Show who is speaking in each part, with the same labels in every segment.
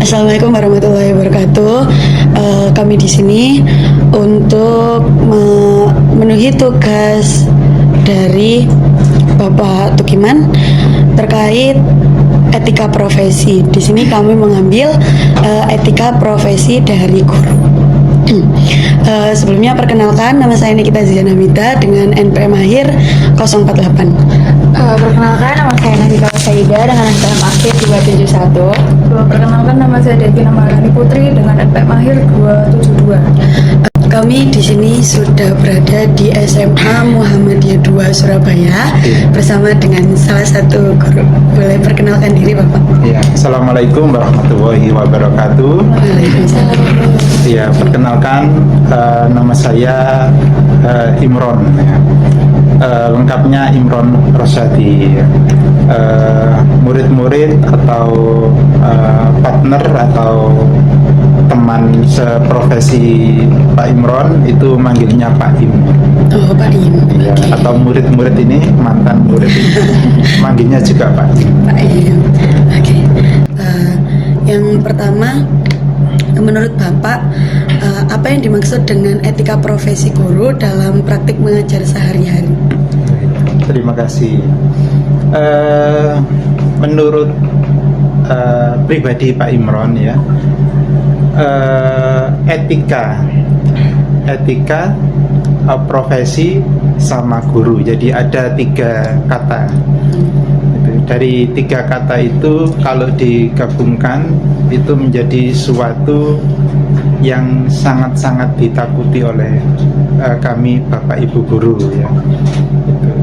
Speaker 1: Assalamualaikum warahmatullahi wabarakatuh. Kami di sini untuk memenuhi tugas dari Bapak Tukiman terkait etika profesi. Di sini kami mengambil etika profesi dari guru. Sebelumnya perkenalkan, nama saya Nikita Zianamita dengan NPM akhir 048.
Speaker 2: Perkenalkan, nama saya Nabila Saida dengan NPM akhir 271.
Speaker 3: Perkenalkan, nama saya Devi Namalani Putri dengan NPM akhir 272.
Speaker 1: Kami di sini sudah berada di SMA Muhammadiyah 2 Surabaya bersama dengan salah satu guru. Boleh perkenalkan diri Bapak?
Speaker 4: Ya, Assalamualaikum warahmatullahi wabarakatuh.
Speaker 1: Waalaikumsalam.
Speaker 4: Ya, perkenalkan nama saya Imron. Lengkapnya Imron Rosyadi. Murid-murid atau partner atau teman seprofesi Pak Imron itu manggilnya Pak Im.
Speaker 1: Oh, Pak Im.
Speaker 4: Ya,
Speaker 1: Oke.
Speaker 4: atau murid-murid ini, mantan murid ini manggilnya juga Pak Im.
Speaker 1: Pak Im. Oke. Yang pertama, menurut Bapak, apa yang dimaksud dengan etika profesi guru dalam praktik mengajar sehari-hari?
Speaker 4: Terima kasih. Menurut pribadi Pak Imron ya, etika profesi sama guru. Jadi ada 3 kata. Dari 3 kata itu kalau digabungkan itu menjadi suatu yang sangat-sangat ditakuti oleh kami Bapak Ibu guru ya.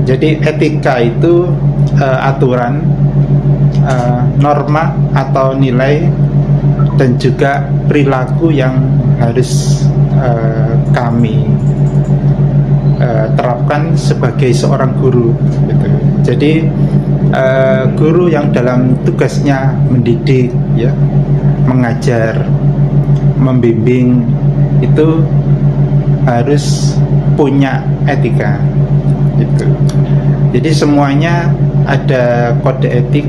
Speaker 4: Jadi etika itu aturan, norma atau nilai dan juga perilaku yang harus kami terapkan sebagai seorang guru gitu. Jadi guru yang dalam tugasnya mendidik ya, mengajar, membimbing itu harus punya etika gitu. Jadi semuanya ada kode etik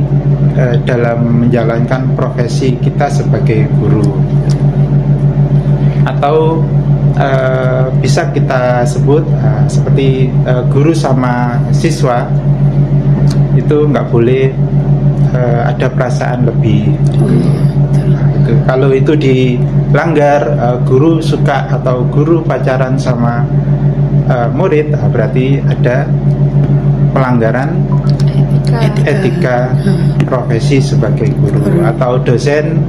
Speaker 4: dalam menjalankan profesi kita sebagai guru. Atau bisa kita sebut seperti guru sama siswa itu nggak boleh ada perasaan lebih. Gitu. Kalau itu dilanggar, guru suka atau guru pacaran sama murid, berarti ada pelanggaran etika profesi sebagai guru. Atau dosen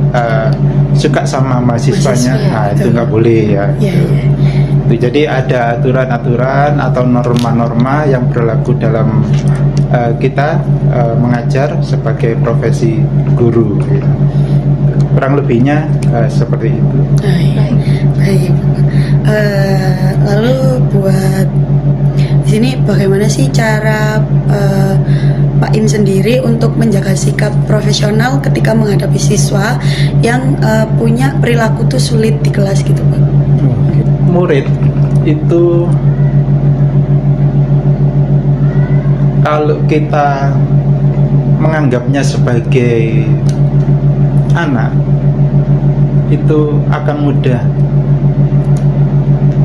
Speaker 4: suka sama mahasiswanya, nah itu nggak boleh ya. Itu jadi ada aturan-aturan atau norma-norma yang berlaku dalam kita mengajar sebagai profesi guru. Kurang lebihnya seperti itu.
Speaker 1: Baik. Lalu buat di sini bagaimana sih cara Pak Im sendiri untuk menjaga sikap profesional ketika menghadapi siswa yang punya perilaku tuh sulit di kelas gitu Pak?
Speaker 4: Murid itu kalau kita menganggapnya sebagai anak itu akan mudah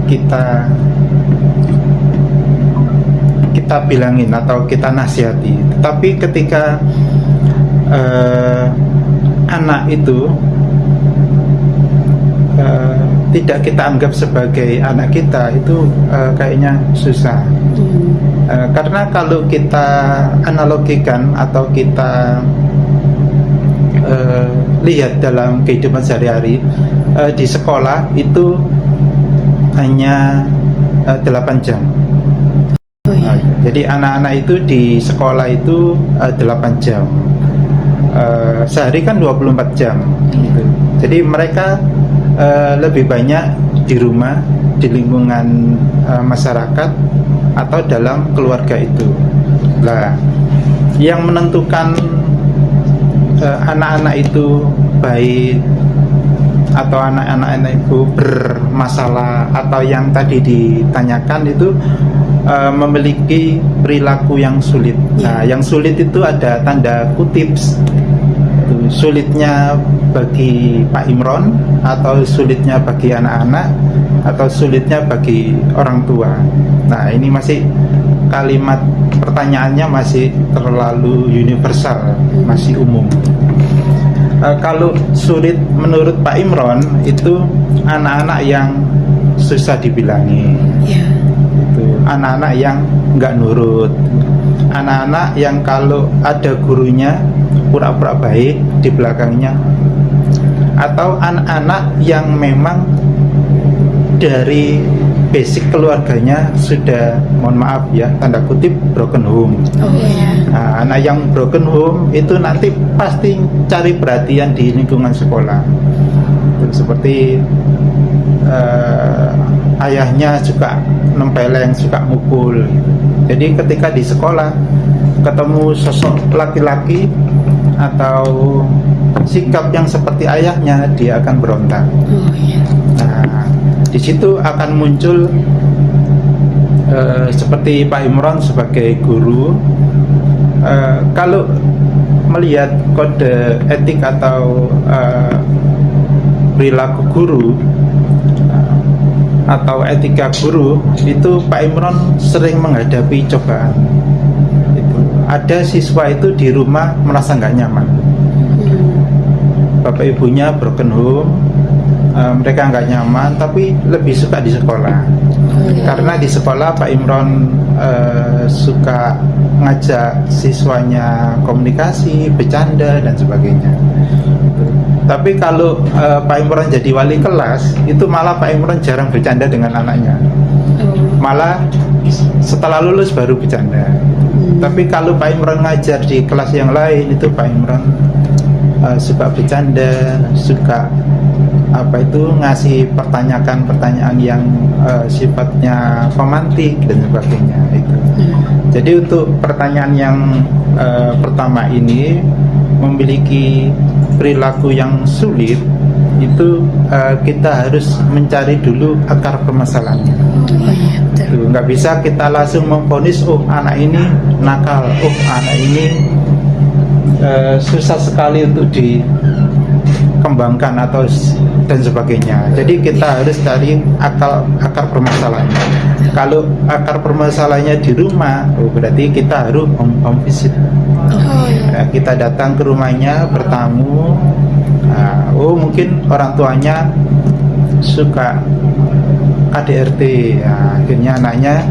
Speaker 4: kita bilangin atau kita nasihati. Tetapi ketika anak itu tidak kita anggap sebagai anak kita, itu kayaknya susah. Karena kalau kita analogikan atau kita lihat dalam kehidupan sehari-hari, di sekolah itu hanya 8 jam. Jadi anak-anak itu di sekolah itu 8 jam. Sehari kan 24 jam gitu. Jadi mereka lebih banyak di rumah, di lingkungan masyarakat atau dalam keluarga itu. Nah, yang menentukan anak-anak itu baik atau anak-anak itu bermasalah atau yang tadi ditanyakan itu memiliki perilaku yang sulit. Nah, yang sulit itu ada tanda kutip. Sulitnya bagi Pak Imron, atau sulitnya bagi anak-anak, atau sulitnya bagi orang tua? Nah, ini masih kalimat pertanyaannya masih terlalu universal, masih umum. Kalau sulit menurut Pak Imron itu anak-anak yang susah dibilangi,
Speaker 1: Ya.
Speaker 4: itu anak-anak yang nggak nurut, anak-anak yang kalau ada gurunya pura-pura baik di belakangnya, atau anak-anak yang memang dari basic keluarganya sudah, mohon maaf ya, tanda kutip, broken home.
Speaker 1: Oh iya.
Speaker 4: Nah, anak yang broken home itu nanti pasti cari perhatian di lingkungan sekolah. Seperti ayahnya suka nempeleng, suka mukul. Jadi ketika di sekolah ketemu sosok laki-laki atau sikap yang seperti ayahnya, dia akan berontak.
Speaker 1: Oh iya.
Speaker 4: Nah, di situ akan muncul seperti Pak Imron sebagai guru, kalau melihat kode etik atau perilaku guru atau etika guru, itu Pak Imron sering menghadapi cobaan. Itu ada siswa itu di rumah merasa nggak nyaman, bapak ibunya broken home, mereka nggak nyaman, tapi lebih suka di sekolah. Karena di sekolah Pak Imron suka ngajak siswanya komunikasi, bercanda dan sebagainya. Tapi kalau Pak Imron jadi wali kelas, itu malah Pak Imron jarang bercanda dengan anaknya. Malah setelah lulus baru bercanda. Tapi kalau Pak Imron ngajar di kelas yang lain, itu Pak Imron suka bercanda, suka ngasih pertanyaan yang sifatnya romantik dan sebagainya itu. Jadi untuk pertanyaan yang pertama ini, memiliki perilaku yang sulit, itu kita harus mencari dulu akar permasalahannya.
Speaker 1: Oh iya, betul.
Speaker 4: Nggak bisa kita langsung memvonis, oh anak ini nakal, oh anak ini susah sekali untuk dikembangkan atau dan sebagainya. Jadi kita harus cari akar permasalahannya. Kalau akar permasalahannya di rumah, berarti kita harus home visit. Kita datang ke rumahnya, bertamu. Mungkin orang tuanya suka KDRT, akhirnya anaknya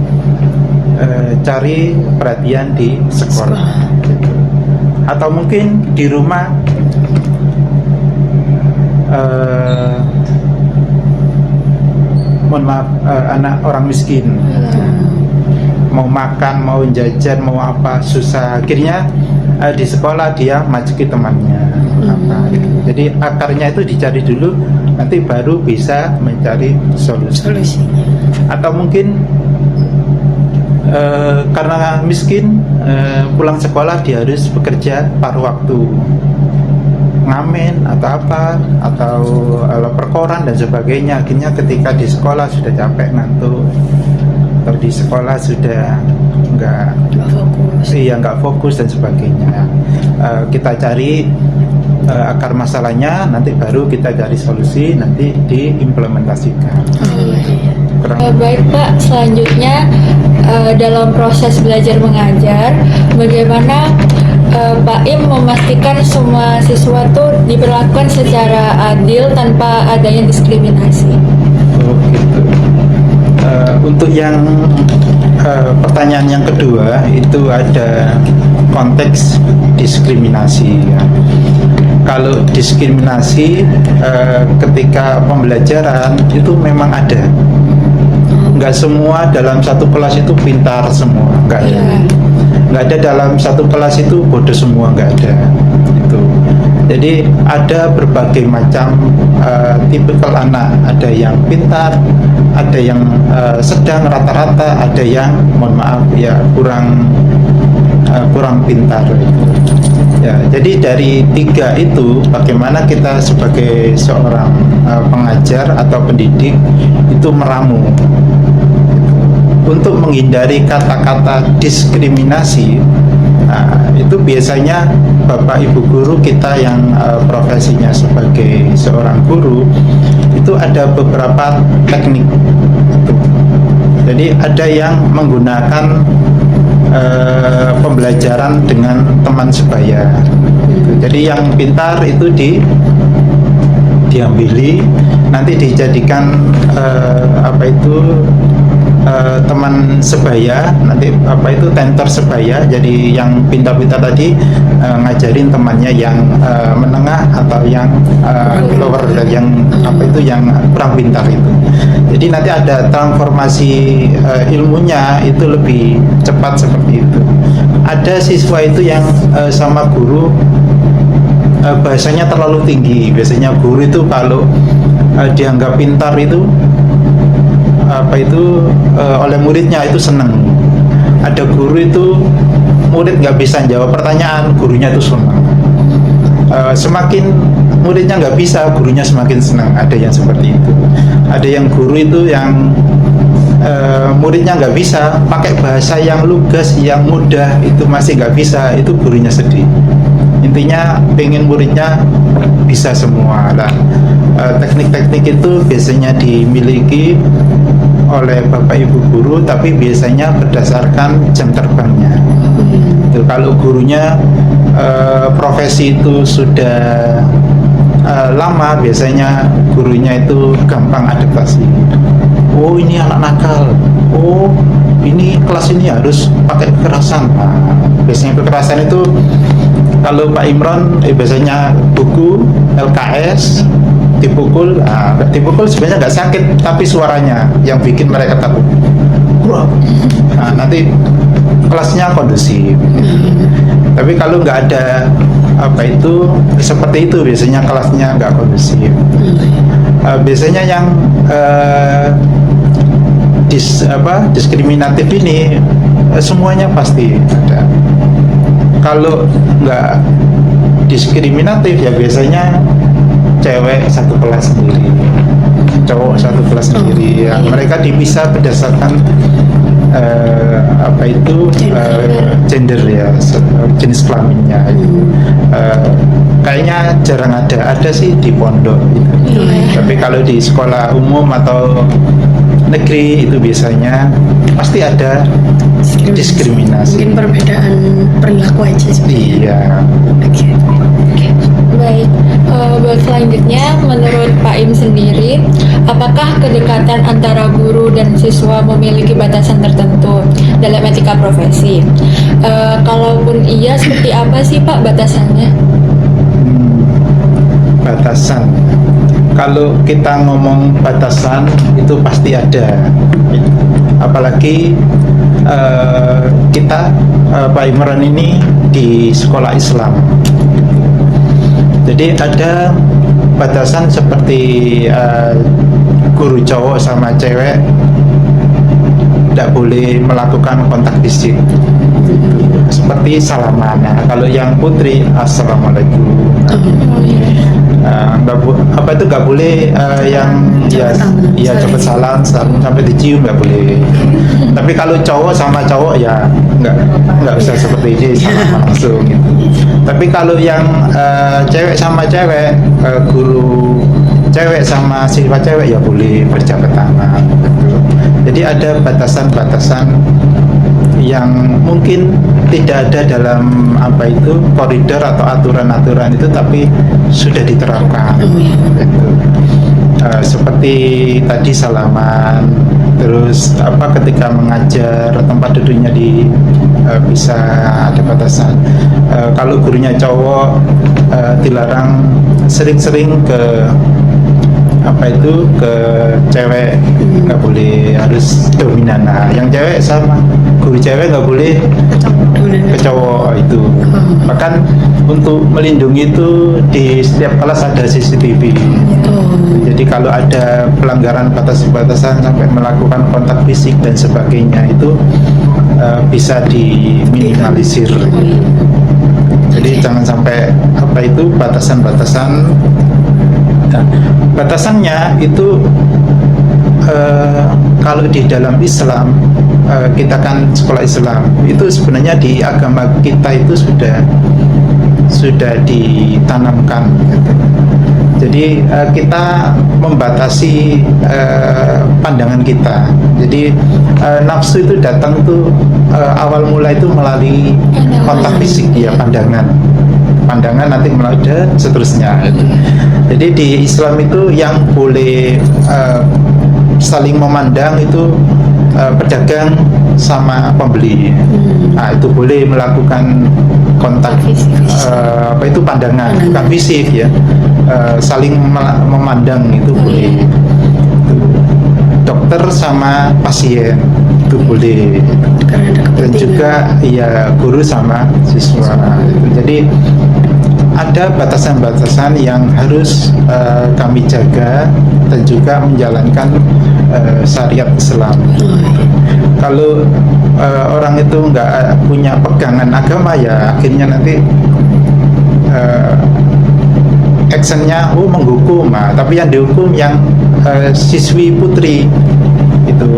Speaker 4: cari perhatian di sekolah. Atau mungkin di rumah mohon maaf, anak orang miskin, mau makan, mau jajan, mau apa susah, akhirnya di sekolah dia majuki temannya gitu. Jadi akarnya itu dicari dulu, nanti baru bisa mencari solusinya. Atau mungkin karena miskin, pulang sekolah dia harus bekerja paruh waktu, ngamen atau apa, atau perkoran dan sebagainya. Akhirnya ketika di sekolah sudah capek, ngantuk, atau di sekolah sudah nggak fokus dan sebagainya. Kita cari akar masalahnya, nanti baru kita cari solusi, nanti diimplementasikan.
Speaker 2: Baik Pak, selanjutnya dalam proses belajar mengajar, bagaimana Pak Im memastikan semua siswa itu diperlakukan secara adil tanpa adanya diskriminasi?
Speaker 4: Oh gitu. Untuk yang pertanyaan yang kedua, itu ada konteks diskriminasi ya. Kalau diskriminasi ketika pembelajaran itu memang ada. Nggak semua dalam satu kelas itu pintar semua, nggak ada. Nggak ada dalam satu kelas itu bodoh semua, nggak ada. Itu. Jadi ada berbagai macam tipikal anak. Ada yang pintar, ada yang sedang rata-rata, ada yang mohon maaf ya kurang pintar. Ya, jadi dari tiga itu, bagaimana kita sebagai seorang pengajar atau pendidik itu meramu untuk menghindari kata-kata diskriminasi. Nah, itu biasanya Bapak Ibu guru kita yang profesinya sebagai seorang guru itu ada beberapa teknik itu. Jadi ada yang menggunakan pembelajaran dengan teman sebaya. Jadi yang pintar itu diambili, nanti dijadikan teman sebaya, nanti tentor sebaya. Jadi yang pintar-pintar tadi ngajarin temannya yang menengah atau yang lower, yang yang kurang pintar itu. Jadi nanti ada transformasi ilmunya itu lebih cepat seperti itu. Ada siswa itu yang sama guru bahasanya terlalu tinggi. Biasanya guru itu kalau dianggap pintar itu oleh muridnya itu senang. Ada guru itu murid nggak bisa jawab pertanyaan, gurunya itu senang. Semakin muridnya nggak bisa, gurunya semakin senang. Ada yang seperti itu. Ada yang guru itu yang muridnya nggak bisa, pakai bahasa yang lugas, yang mudah itu masih nggak bisa, itu gurunya sedih. Intinya pengen muridnya bisa semua. Nah, teknik-teknik itu biasanya dimiliki oleh Bapak Ibu guru, tapi biasanya berdasarkan jam terbangnya. Kalau gurunya profesi itu sudah lama, biasanya gurunya itu gampang adaptasi. Oh, ini anak nakal. Oh, ini kelas ini harus pakai kekerasan. Nah, biasanya kekerasan itu kalau Pak Imron biasanya buku LKS dipukul. Dipukul sebenarnya nggak sakit, tapi suaranya yang bikin mereka takut. Nah, nanti kelasnya kondusif. Tapi kalau nggak ada seperti itu, biasanya kelasnya nggak kondusif. Biasanya yang diskriminatif ini semuanya pasti ada. Kalau nggak diskriminatif ya biasanya cewek satu kelas sendiri, cowok satu kelas sendiri. Ya, mereka dipisah berdasarkan gender ya, jenis kelaminnya. Kayaknya jarang ada sih di pondok gitu. Tapi kalau di sekolah umum atau negeri itu biasanya pasti ada diskriminasi.
Speaker 1: Mungkin perbedaan perilaku aja sih.
Speaker 4: Iya.
Speaker 1: Oke.
Speaker 2: Baik, buat selanjutnya menurut Pak Im sendiri, apakah kedekatan antara guru dan siswa memiliki batasan tertentu dalam etika profesi? Kalaupun iya, seperti apa sih Pak batasannya?
Speaker 4: Batasan. Kalau kita ngomong batasan itu pasti ada. Apalagi kita Pak Imran ini di sekolah Islam. Jadi ada batasan seperti guru cowok sama cewek tidak boleh melakukan kontak fisik seperti salaman. Nah, kalau yang putri assalamualaikum. Nggak boleh yang cepet salam sampai dicium, nggak boleh. Tapi kalau cowok sama cowok ya nggak usah seperti ini, salaman langsung gitu. Tapi kalau yang cewek sama cewek, guru cewek sama siswa cewek ya boleh berjabat tangan gitu. Jadi ada batasan-batasan yang mungkin tidak ada dalam koridor atau aturan-aturan itu, tapi sudah diterapkan gitu. Seperti tadi salaman, terus ketika mengajar tempat duduknya bisa ada batasan. Kalau gurunya cowok dilarang sering-sering ke cewek, nggak boleh, harus dominan. Nah, yang cewek sama guru cewek nggak boleh ke cowok itu. Bahkan untuk melindungi itu di setiap kelas ada CCTV. Jadi kalau ada pelanggaran batasan sampai melakukan kontak fisik dan sebagainya itu bisa diminimalisir. Jadi jangan sampai batasan-batasan. Nah, batasannya itu kalau di dalam Islam, kita kan sekolah Islam, itu sebenarnya di agama kita itu sudah ditanamkan gitu. Jadi kita membatasi pandangan kita. Jadi nafsu itu datang tuh awal mula itu melalui kontak fisik, ya, pandangan nanti melalui dan seterusnya gitu. Jadi di Islam itu yang boleh saling memandang itu pedagang sama pembeli. Nah, itu boleh melakukan kontak apa itu pandangan, bukan fisik ya. Saling memandang itu boleh. Dokter sama pasien itu boleh. Dan juga ya guru sama siswa. Jadi ada batasan-batasan yang harus kami jaga dan juga menjalankan syariat Islam. Kalau orang itu nggak punya pegangan agama, ya akhirnya nanti actionnya menghukum, tapi yang dihukum yang siswi putri itu.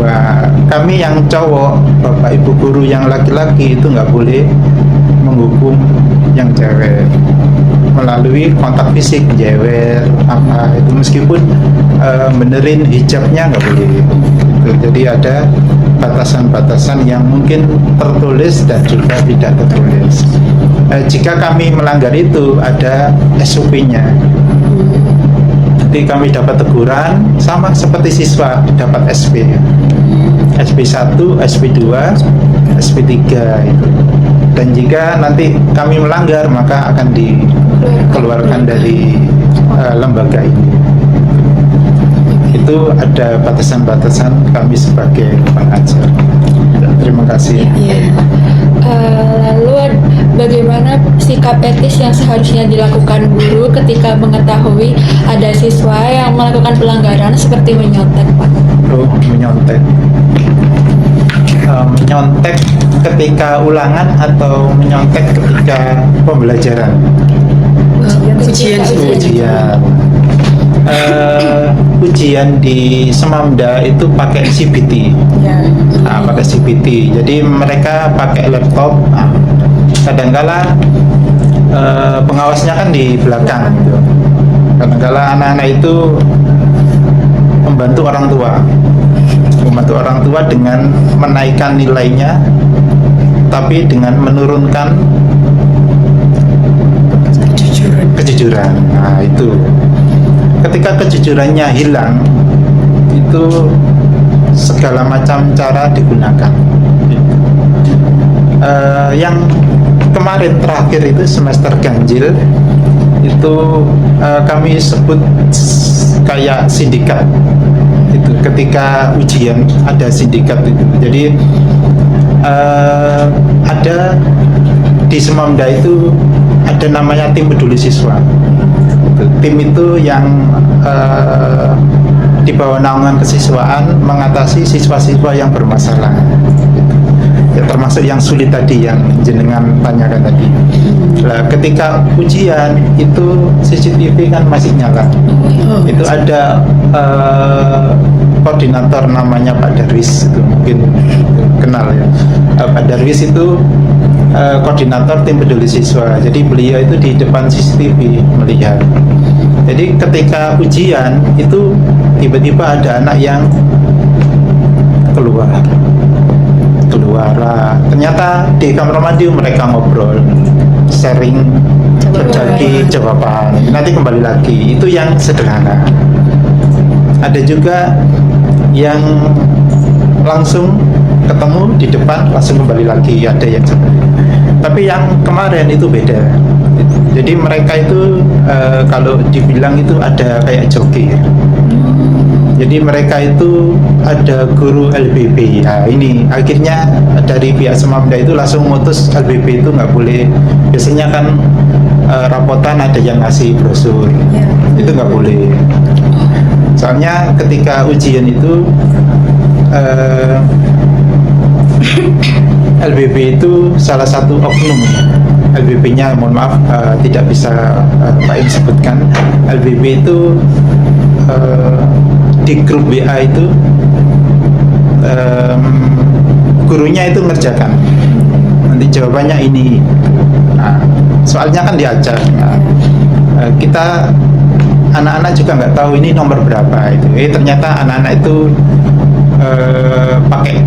Speaker 4: Kami yang cowok, bapak ibu guru yang laki-laki itu nggak boleh menghukum yang cewek melalui kontak fisik, jewer apa itu, meskipun benerin hijabnya nggak boleh gitu. Jadi ada batasan-batasan yang mungkin tertulis dan juga tidak tertulis. Jika kami melanggar itu ada SOP-nya. Jadi kami dapat teguran sama seperti siswa dapat SP. SP1, SP2, SP3 itu. Dan jika nanti kami melanggar maka akan dikeluarkan dari lembaga ini. Itu ada batasan-batasan kami sebagai pengajar. Terima kasih.
Speaker 2: Lalu bagaimana sikap etis yang seharusnya dilakukan guru ketika mengetahui ada siswa yang melakukan pelanggaran seperti menyontek, Pak?
Speaker 4: Menyontek. Menyontek ketika ulangan atau menyontek ketika pembelajaran?
Speaker 1: Ujian.
Speaker 4: Ujian di Semamda itu pakai CBT. Pakai CBT. Jadi mereka pakai laptop. Kadangkala pengawasnya kan di belakang gitu. Kadangkala anak-anak itu membantu orang tua dengan menaikkan nilainya, tapi dengan menurunkan kejujuran. Nah, itu ketika kejujurannya hilang, itu segala macam cara digunakan. Yang kemarin terakhir itu semester ganjil itu kami sebut kayak sindikat. Itu ketika ujian ada sindikat itu. Jadi ada di Semamda itu ada namanya tim peduli siswa. Tim itu yang di bawah naungan kesiswaan mengatasi siswa-siswa yang bermasalah. Ya, termasuk yang sulit tadi yang jenengan tanyakan tadi. Nah, ketika ujian itu CCTV kan masih nyala. Itu ada koordinator namanya Pak Darwis, itu mungkin kenal ya. Pak Darwis itu koordinator tim peduli siswa. Jadi beliau itu di depan CCTV melihat. Jadi ketika ujian itu tiba-tiba ada anak yang keluar. Ternyata di kamar mandi mereka ngobrol, sharing, berbagi jawaban. Nanti kembali lagi. Itu yang sederhana. Ada juga yang langsung ketemu di depan langsung kembali lagi, ada yang seperti itu. Tapi yang kemarin itu beda. Jadi mereka itu kalau dibilang itu ada kayak joki. Jadi mereka itu ada guru LBB. Nah, ini akhirnya dari pihak Semamda itu langsung mutus LBB itu nggak boleh. Biasanya kan rapotan ada yang ngasih brosur, itu nggak boleh. Soalnya ketika ujian itu LBB itu salah satu oknum. LBB-nya mohon maaf tidak bisa Pak Im sebutkan. LBB itu di grup WA itu gurunya itu ngerjakan, nanti jawabannya ini. Nah, soalnya kan diajak. Nah, kita anak-anak juga nggak tahu ini nomor berapa itu. Ternyata anak-anak itu pakai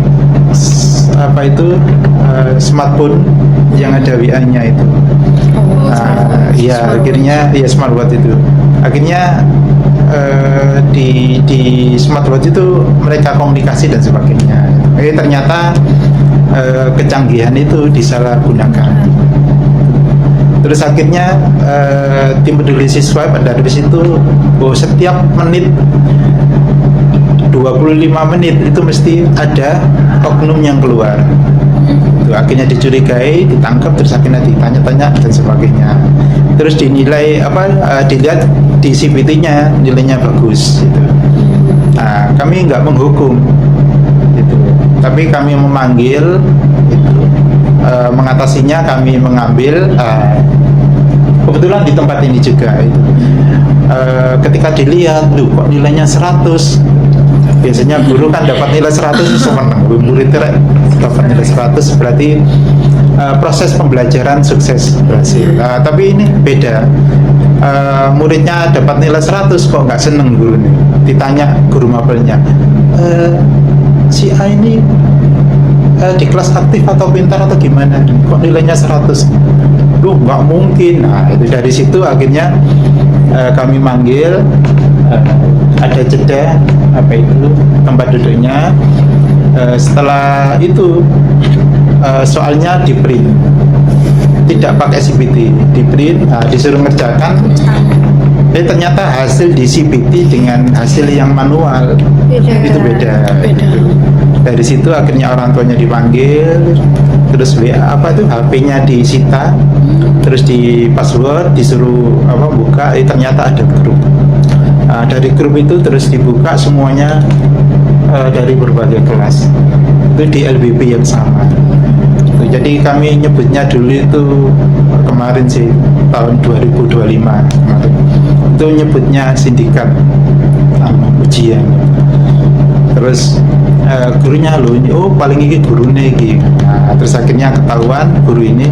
Speaker 4: apa itu smartphone yang ada WA-nya itu. Ya akhirnya ya smartwatch itu. Akhirnya di smartwatch itu mereka komunikasi dan sebagainya. Ternyata kecanggihan itu disalahgunakan. Terus akhirnya tim peduli siswa pada dari situ setiap menit 25 menit itu mesti ada oknum yang keluar. Itu akhirnya dicurigai, ditangkap, terus akhirnya ditanya-tanya dan sebagainya. Terus dinilai dilihat di CBT-nya nilainya bagus gitu. Nah, kami nggak menghukum gitu. Tapi kami memanggil itu, mengatasinya kami mengambil kebetulan di tempat ini juga itu. Ketika dilihat, kok nilainya 100. Biasanya guru kan dapat nilai 100 itu senang. Murid dapat nilai 100 berarti proses pembelajaran sukses berhasil. Tapi ini beda. Muridnya dapat nilai 100 kok nggak seneng guru ini. Ditanya guru mapelnya, si A ini di kelas aktif atau pintar atau gimana? Kok nilainya 100? Duh, nggak mungkin. Nah, itu dari situ akhirnya kami manggil, ada jeda tempat duduknya. Setelah itu soalnya di print, tidak pakai CBT, di print, disuruh ngerjakan. Ternyata hasil di CBT dengan hasil yang manual itu beda. Dari situ akhirnya orang tuanya dipanggil, terus HP-nya disita, terus di password disuruh buka. Ternyata ada grup. Dari grup itu terus dibuka semuanya dari berbagai kelas. Itu di LBB yang sama. Jadi kami nyebutnya dulu itu kemarin sih tahun 2025 kemarin. Itu nyebutnya sindikat ujian. Terus gurunya paling ini gurunya gitu. Nah, terus akhirnya ketahuan guru ini.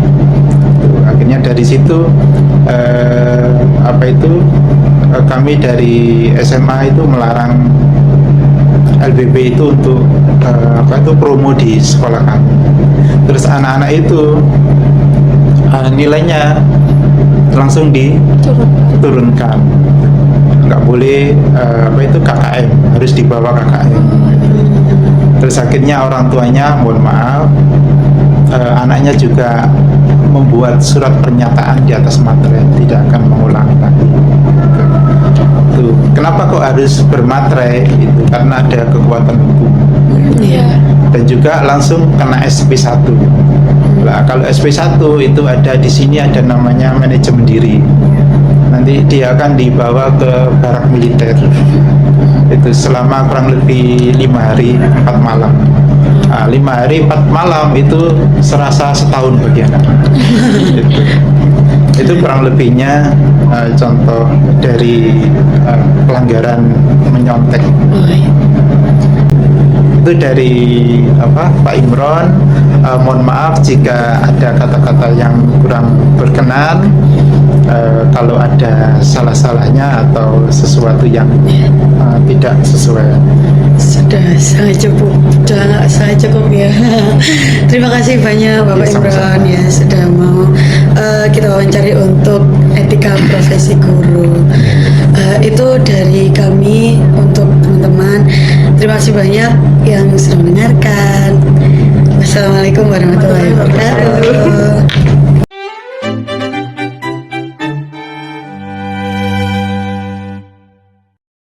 Speaker 4: Akhirnya dari situ kami dari SMA itu melarang LBB itu untuk promo di sekolah kami. Terus anak-anak itu nilainya langsung diturunkan, nggak boleh KKM, harus dibawa KKM. Terus akhirnya orang tuanya mohon maaf, anaknya juga membuat surat pernyataan di atas materai tidak akan mengulangi lagi. Tuh, kenapa kok harus bermaterai? Itu karena ada kekuatan hukum. Dan juga langsung kena SP1. Nah, kalau SP1 itu ada di sini ada namanya manajemen diri. Nanti dia akan dibawa ke barak militer. Itu selama kurang lebih 5 hari 4 malam. 5 hari 4 malam itu serasa setahun bagi anak. Itu kurang lebihnya contoh dari pelanggaran menyontek. Itu dari Pak Imron. Mohon maaf jika ada kata-kata yang kurang berkenan, kalau ada salah-salahnya atau sesuatu yang tidak sesuai.
Speaker 1: Sudah sangat cukup ya. Terima kasih banyak Bapak Imron ya sudah mau kita wawancari untuk etika profesi guru. Itu dari kami untuk teman-teman. Terima kasih banyak yang sudah mendengarkan. Wassalamualaikum warahmatullahi wabarakatuh.